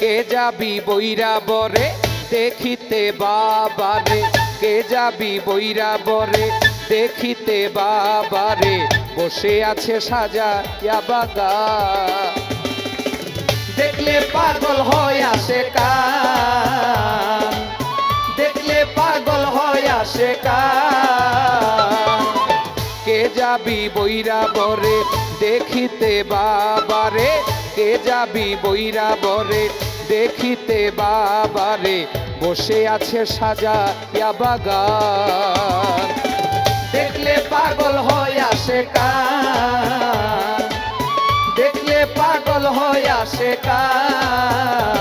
কে যাবি বৈরা বরে দেখিতে বাবারে, কে যাবি বৈরা বরে দেখিতে বাবারে, বসে আছে সাজাইয়া বাগান। দেখলে পাগল হয় আসে কান, দেখলে পাগল হয় আসে কান। কে যাবি বৈরা বরে দেখিতে বাবারে, কে যাবি বৈরা বরে দেখিতে বাবারে, বসে আছে সাজাইয়া বাগান। দেখলে পাগল হয় আসে কান, দেখলে পাগল হয় আসে কান।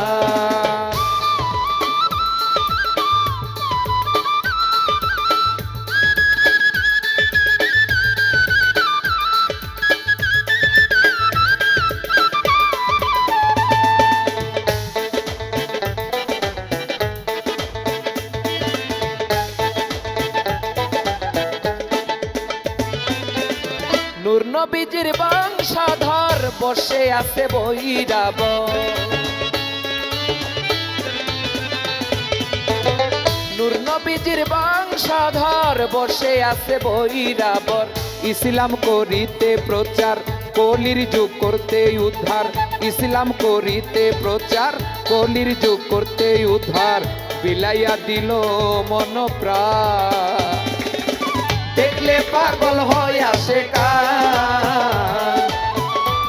নূর নবীজির বংশধর বসে আছে বৈরা বর, নূর নবীজির বংশধর বসে আছে বৈরা বর। ইসলাম করিতে প্রচার, কলির যুগ করতে উদ্ধার, ইসলাম করিতে প্রচার, কলির যুগ করতে উদ্ধার, বিলাইয়া দিল মন প্রাণ। দেখলে পাগল হয় আসে কান,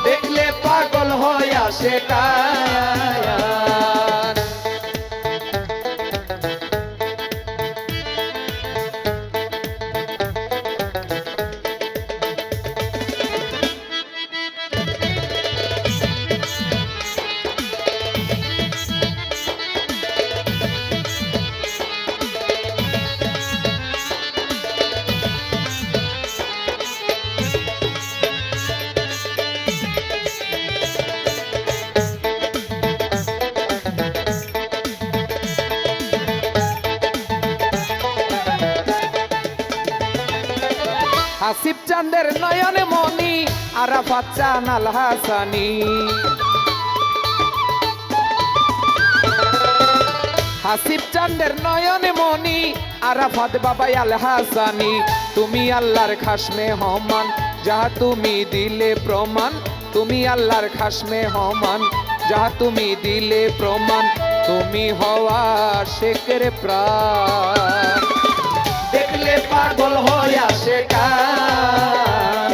দেখলে পাগল হয় আসে কান। হাসিব চাঁদের নয়নে মনি, আরাফাত চান আল হাসানি, হাসিব চাঁদের নয়নে মনি, আরাফাত বাবাই আল হাসানি। তুমি আল্লাহর খাস মেহমান, যাহা তুমি দিলে প্রমাণ, তুমি আল্লাহর খাস মেহমান, যাহা তুমি দিলে প্রমাণ, তুমি হওয়া শেখের প্রাণ। দেখলে পাগল হয় আসে কান,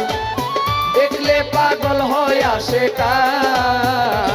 দেখলে পাগল হয় আসে কান।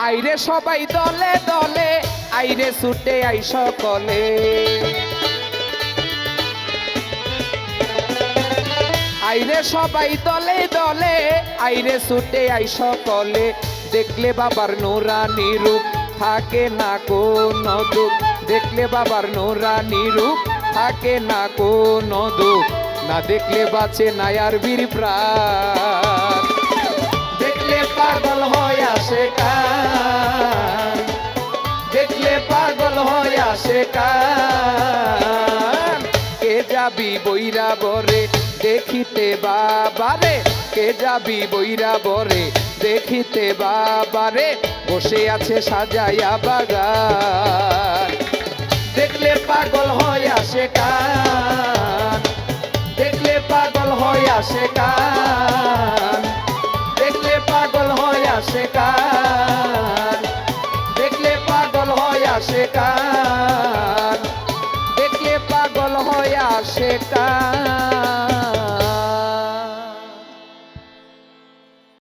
আইরে সবাই দলে দলে, আইরে ছুটে আই সকলে, আইরে সবাই দলে দলে, আইরে ছুটে আই সকলে। দেখলে বাবার নুরানি রূপ থাকে না কোনো দুঃখ, দেখলে বাবার নুরানি রূপ থাকে না কোনো দুঃখ, না দেখলে বাঁচে না আর বীর প্রাণ। দেখলে পাগল হয় আসে কান, দেখলে পাগল হয় আসে কান। কে যাবি বৈরা বরে দেখিতে বাবারে, কে যাবি বৈরা বরে দেখিতে বাবারে, বসে আছে সাজাইয়া বাগান। দেখলে পাগল হয় আসে কান, দেখলে পাগল হয় আসে কান, দেখলে পাগল হয় আসে কান, দেখলে পাগল হয় আসে কান।